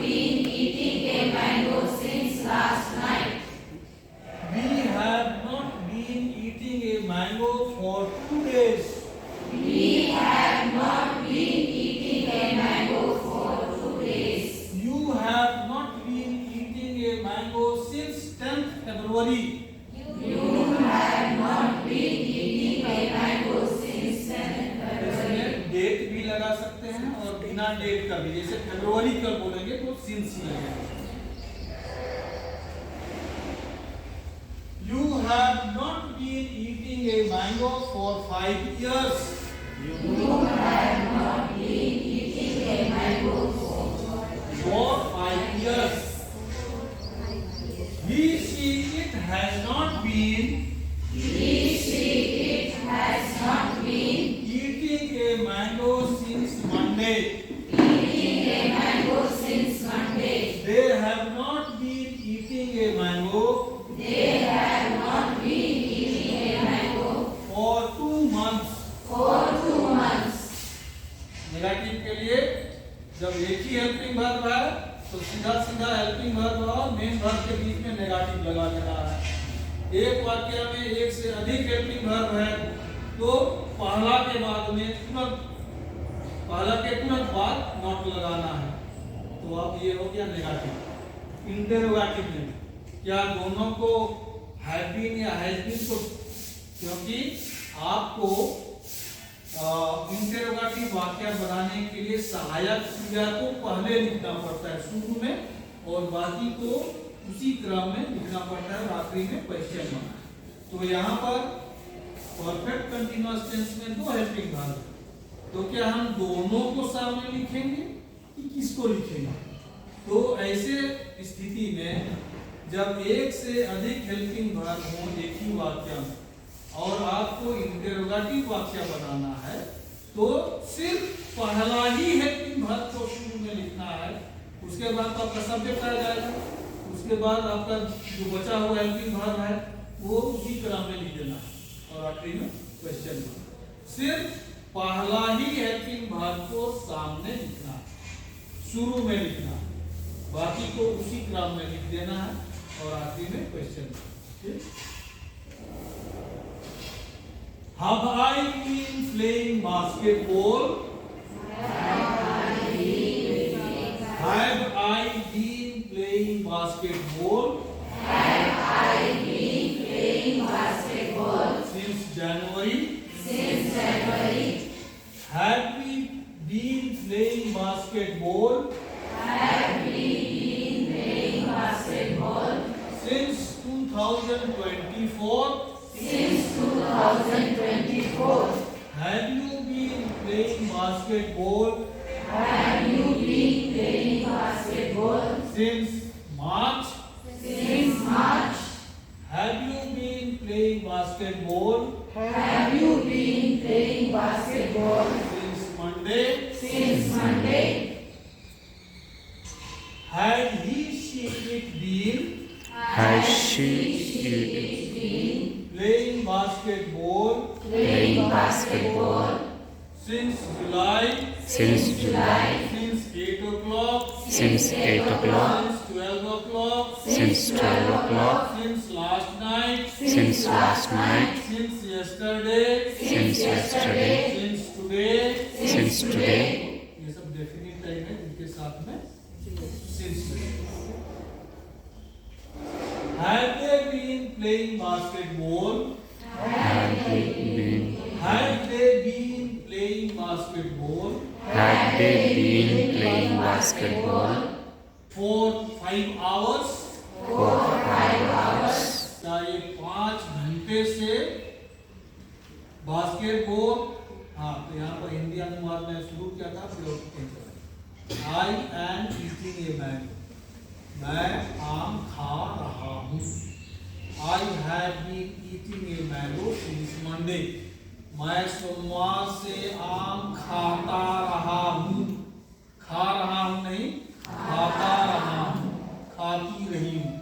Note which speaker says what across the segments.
Speaker 1: been eating a mango since last night.
Speaker 2: We have not been eating a mango for 2 days.
Speaker 1: We have not been eating a mango for 2 days.
Speaker 2: You have not been eating a mango since 10th February.
Speaker 1: You have not been eating a mango since 10th February.
Speaker 2: इसमें date भी लगा सकते हैं और बिना date का भी, जैसे फरवरी का बोलेंगे तो सिंस लगेगा। You have not been eating a mango for 5 years.
Speaker 1: You have not been eating a mango for
Speaker 2: 5 years. He, she, it has not been
Speaker 1: It has not been
Speaker 2: eating a mango since Monday.
Speaker 1: eating a mango since Monday.
Speaker 2: They have not been eating a mango
Speaker 1: They have not been eating a mango
Speaker 2: for 2 months.
Speaker 1: for 2 months.
Speaker 2: Negative के लिए जब एक ही helping verb है तो सीधा सीधा helping verb और main verb के बीच में नेगेटिव लगा देना है। एक वाक्य में एक से अधिक हेल्पिंग वर्ब है तो पहला के बाद बाद नॉट लगाना है। तो अब ये हो गया नेगेटिव। इंटरोगेटिव में क्या दोनों को हैव बीन या हैज बीन को, क्योंकि आपको इंटरोगेटिव वाक्य बनाने के लिए सहायक क्रिया को पहले लिखना पड़ता है शुरू में और बाकी को उसी क्रम में लिखना पड़ता है और आखिरी में क्वेश्चन मार्क। तो यहाँ पर परफेक्ट कंटीन्यूअस टेंस में 2 हेल्पिंग वर्ब है, तो क्या हम दोनों को सामने लिखेंगे कि किसको लिखेंगे? तो ऐसे स्थिति में जब एक से अधिक हेल्पिंग वर्ब हो एक ही वाक्य में और आपको इंटरोगेटिव वाक्य बनाना है तो सिर्फ पहला ही हेल्पिंग वर्ब को शुरू में लिखना है, उसके बाद तो आपका सब्जेक्ट आ जाएगा, उसके बाद आपका जो बचा हुआ हेल्पिंग वर्ब है वो उसी क्रम में लिख देना है और आखिरी में क्वेश्चन मार्क। सिर्फ पहला ही हेल्पिंग वर्ब को सामने लिखना है, शुरू में लिखना है, बाकी को उसी क्रम में लिख देना है और आखिरी में क्वेश्चन मार्क। ठीक? Have I been playing basketball? Have I been playing basketball?
Speaker 1: Have I been playing basketball
Speaker 2: Since January?
Speaker 1: since January?
Speaker 2: Have we been playing basketball
Speaker 1: Have we been playing basketball
Speaker 2: since 2024?
Speaker 1: since 2024?
Speaker 2: Have you been playing basketball
Speaker 1: Have you been playing basketball
Speaker 2: since March?
Speaker 1: since March?
Speaker 2: Have you been playing basketball
Speaker 1: Have you been playing basketball
Speaker 2: since Monday?
Speaker 1: since Monday?
Speaker 2: Had he, she, it been
Speaker 3: Has she
Speaker 1: been
Speaker 2: playing basketball
Speaker 1: playing basketball
Speaker 2: since July?
Speaker 3: since July?
Speaker 2: Since 8 o'clock?
Speaker 3: Since 8 o'clock?
Speaker 2: Since 12 o'clock?
Speaker 3: Since 12 o'clock?
Speaker 2: Since last night?
Speaker 3: Since last night?
Speaker 2: Since yesterday?
Speaker 3: Since yesterday?
Speaker 2: Since today?
Speaker 3: Since today?
Speaker 2: ये सब definite time है इनके साथ में since। Have they been playing basketball?
Speaker 3: Have they been
Speaker 2: Have they been playing basketball
Speaker 3: Have they been playing basketball
Speaker 2: for 5 hours?
Speaker 1: for 5 hours?
Speaker 2: क्या ये 5 घंटे से बास्केटबॉल? हाँ, तो यहाँ पर हिंदी अनुवाद में शुरू किया था फिर I am eating a mango, मैं आम खा रहा हूँ। I have been eating a mango since Monday, मैं सोमवार से आम खाता रहा हूँ। खा रहा हूँ नहीं, खाता रहा हूँ, खाती रही हूँ,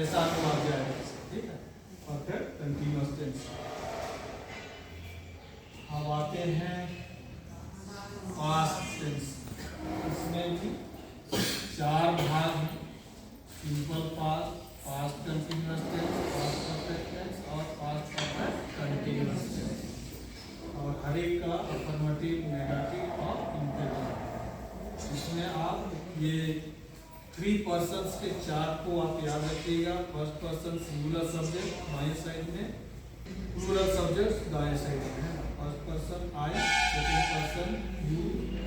Speaker 2: ऐसा तो आ जाएगा। ठीक है, परफेक्ट कंटीन्यूअस टेंस। अब आते हैं पास्ट टेंस, इसमें भी चार भाग हैं, simple past, past continuous tense, past perfect tense और पास्ट परफेक्ट कंटिन्यूअस टेंस। और हर एक का अफर्मेटिव, नेगेटिव और इंटररोगेटिव। इसमें आप ये 3 पर्सन्स के चार्ट को आप याद रखिएगा। फर्स्ट पर्सन सिंगुलर सब्जेक्ट बाएं साइड में, प्लूरल सब्जेक्ट दाएं साइड में है। First person I, second person you,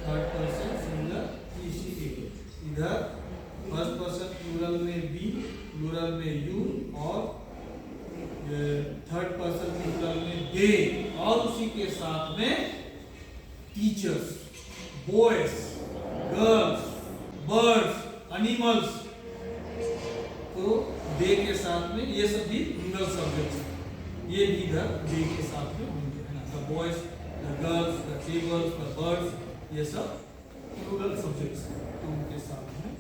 Speaker 2: third person singular he she it. इधर फर्स्ट पर्सन प्लूरल में बी, प्लूरल में यू और थर्ड पर्सन प्लूरल में दे, और उसी के साथ में teachers, boys, girls, birds, animals, तो दे के साथ में ये सब भी प्लूरल सब्जेक्ट्स, ये भी इधर दे के साथ में होंगे, है ना। The boys, the girls, the tables, the birds, ये सब प्लूरल सब्जेक्ट्स हैं, तो उनके साथ में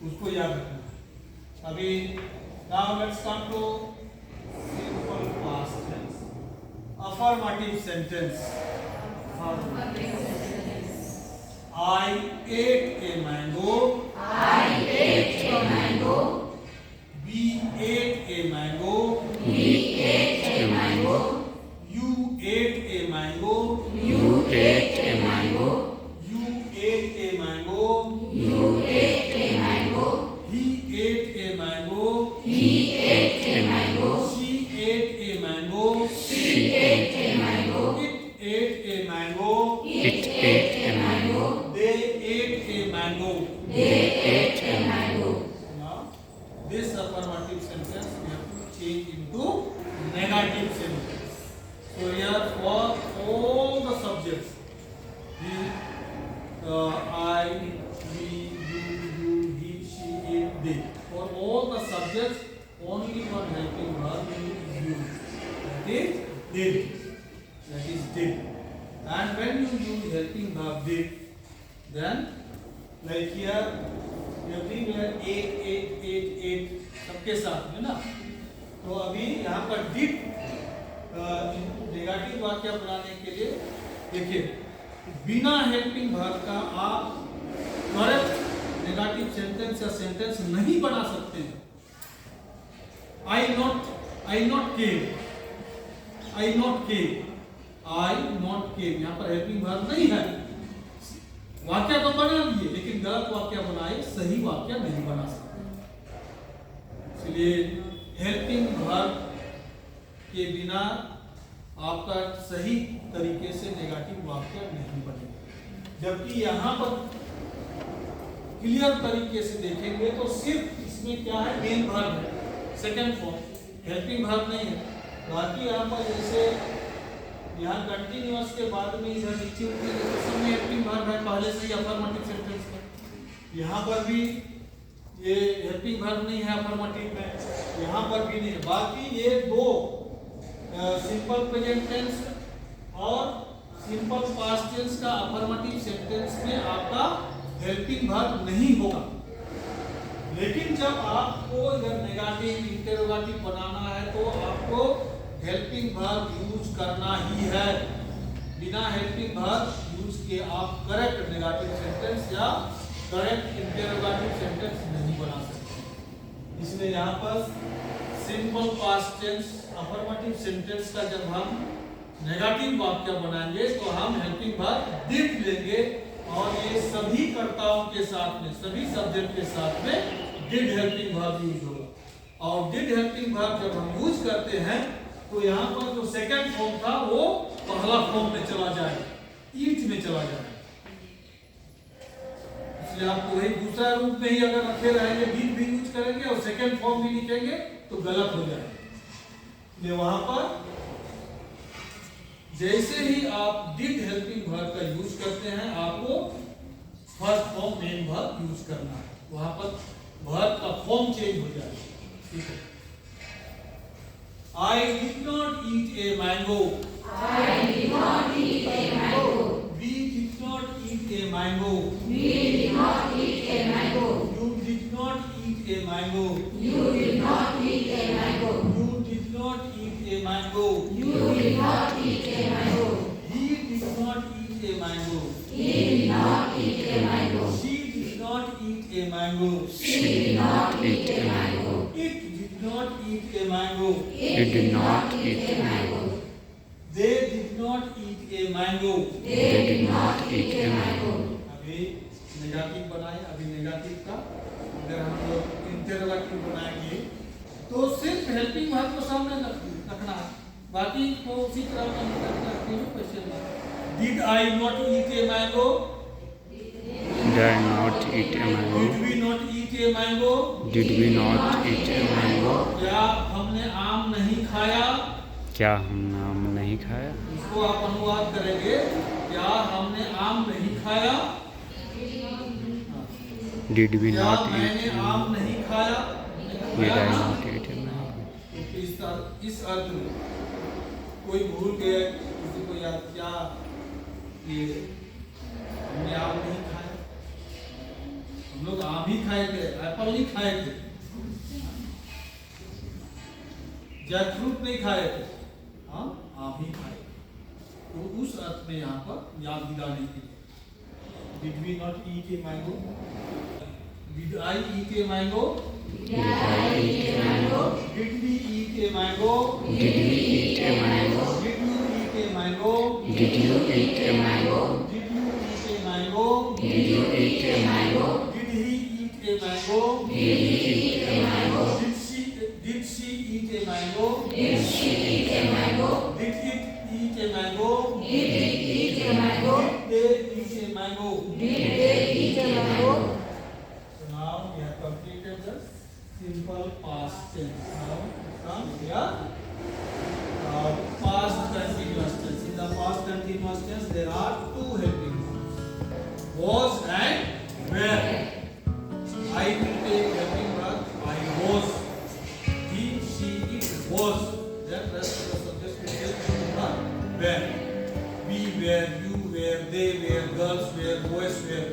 Speaker 2: उसको याद रखना। अभी now let's come to simple past tense, affirmative sentence. I ate a mango.
Speaker 1: I ate a mango.
Speaker 2: We ate a mango.
Speaker 1: We ate a mango.
Speaker 2: You ate a mango.
Speaker 1: You ate a mango.
Speaker 2: You ate a mango.
Speaker 1: You ate a mango.
Speaker 2: He ate a mango.
Speaker 1: He ate a mango.
Speaker 2: She ate a mango.
Speaker 1: She ate a mango.
Speaker 2: It ate a mango.
Speaker 1: It ate a mango.
Speaker 2: They ate a mango.
Speaker 1: They ate a mango.
Speaker 2: Now, this affirmative sentence we have to change into negative sentence. So here for all the subjects, he, I, we, you, he, she, it, they. For all the subjects, only one helping verb is used. That is did. That is did. And when you use helping verb did, then like here everywhere eight सबके साथ में ना, तो अभी यहाँ पर did negative वाक्य बनाने के लिए देखिए, बिना हेल्पिंग वर्ब का आप करेक्ट नेगेटिव सेंटेंस या सेंटेंस नहीं बना सकते हैं। I not came, I not came, यहाँ पर हेल्पिंग वर्ब नहीं है। वाक्य तो बना लिए, लेकिन गलत वाक्य बनाए, सही वाक्य नहीं बना सकते। इसलिए हेल्पिंग वर्ब के बिना आपका सही तरीके से नेगेटिव वाक्य नहीं बनेगा। जबकि यहाँ पर क्लियर तरीके से देखेंगे तो सिर्फ इसमें क्या है, मेन वर्ब है, सेकंड फॉर्म, हेल्पिंग वर्ब नहीं है। बाकी यहाँ पर जैसे यहाँ कंटिन्यूअस के बाद में इधर नीचे में हेल्पिंग वर्ब है, पहले से ही अफर्मेटिव सेंटेंस में। यहाँ पर भी ये हेल्पिंग वर्ब नहीं है अफर्मेटिव में, यहाँ पर भी नहीं है। बाकी ये दो सिंपल प्रेजेंट टेंस और सिंपल पास्ट टेंस का अफर्मेटिव सेंटेंस में आपका हेल्पिंग वर्ब नहीं होगा। लेकिन जब आपको इधर नेगेटिव इंटरोगेटिव बनाना है तो आपको हेल्पिंग वर्ब यूज करना ही है। बिना हेल्पिंग वर्ब यूज के आप करेक्ट नेगेटिव सेंटेंस या करेक्ट इंटरोगेटिव सेंटेंस नहीं बना सकते। इसलिए यहाँ पर simple past tense affirmative sentence का जब हम नेगेटिव वाक्य बनाएंगे तो हम हेल्पिंग वर्ब डिड लेंगे और ये सभी कर्ताओं के साथ में, सभी सब्जेक्ट के साथ में डिड हेल्पिंग वर्ब यूज होगा। और डिड हेल्पिंग वर्ब जब हम यूज करते हैं तो यहाँ पर जो सेकंड फॉर्म था वो पहला फॉर्म में चला जाएगा, ईट में चला जाएगा। इसलिए आपको वही दूसरा रूप में ही अगर रखे रहेंगे, डिड भी यूज करेंगे और सेकंड फॉर्म भी लिखेंगे तो गलत हो जाएगा। इसलिए वहां पर जैसे ही आप डिड हेल्पिंग वर्ब का यूज करते हैं आपको first form main verb use करना है, वहां पर वर्ब का फॉर्म चेंज हो जाएगा। ठीक है, I did not eat a mango.
Speaker 1: I did not eat a mango.
Speaker 2: We did not eat a mango.
Speaker 1: We did not eat a mango.
Speaker 2: You did not eat a mango.
Speaker 1: You did not eat a mango.
Speaker 2: You did not eat a mango.
Speaker 1: You did not eat a mango.
Speaker 2: He did not eat a mango.
Speaker 1: He did not eat a mango.
Speaker 2: She did a mango.
Speaker 3: She did not eat a mango.
Speaker 2: It did not eat a mango.
Speaker 3: It did not eat a mango.
Speaker 2: They did not eat a mango.
Speaker 3: They did not eat a mango.
Speaker 2: अभी negative बनाए, अभी negative का अगर हम लोग interrogative बनाएंगे तो सिर्फ हेल्पिंग वर्ब को सामने रखना है, बाकी को उसी तरह में रखते हुए question mark. Did I not eat a mango?
Speaker 3: Did I not eat a mango?
Speaker 2: Did we not eat a mango?
Speaker 3: Did we not eat a mango?
Speaker 2: क्या हमने आम नहीं खाया?
Speaker 3: क्या हमने आम नहीं खाया?
Speaker 2: इसको आप अनुवाद करेंगे, क्या हमने आम नहीं खाया?
Speaker 3: Did we
Speaker 2: क्या
Speaker 3: not
Speaker 2: मैंने
Speaker 3: eat a
Speaker 2: आम
Speaker 3: mango?
Speaker 2: नहीं खाया?
Speaker 3: Did I not eat a mango?
Speaker 2: इस अर्थ में कोई भूल गए, किसी को याद क्या ये हमने आम नहीं खाया, हम लोग आम ही खाए थे, एप्पल नहीं खाए थे, जैकफ्रूट नहीं खाए थे, हाँ आम ही खाए। तो उस अर्थ में यहाँ पर याद दिलाने के लिए Did we not eat a mango? Did I eat a mango?
Speaker 3: Did I eat a mango?
Speaker 2: Did we eat a mango?
Speaker 3: Did we eat a mango?
Speaker 2: Did you eat a mango?
Speaker 3: Did you eat a mango?
Speaker 2: Did you eat a mango?
Speaker 3: Did you eat a mango?
Speaker 2: Did he eat a mango?
Speaker 3: Did he eat a mango?
Speaker 2: Did she eat a mango?
Speaker 3: Did she eat a mango?
Speaker 2: Did it eat a mango?
Speaker 1: Did it eat a mango?
Speaker 2: Did they eat a mango?
Speaker 1: Did they eat a mango?
Speaker 2: So now we have completed the simple past tense. Now come here. Past continuous tense. In the past continuous tense, there are two helping verbs: was and were. I will take helping verb. I was. He, she, it was. Then rest of the subjects will take helping verb were. We were, you were, they were, girls were, boys were.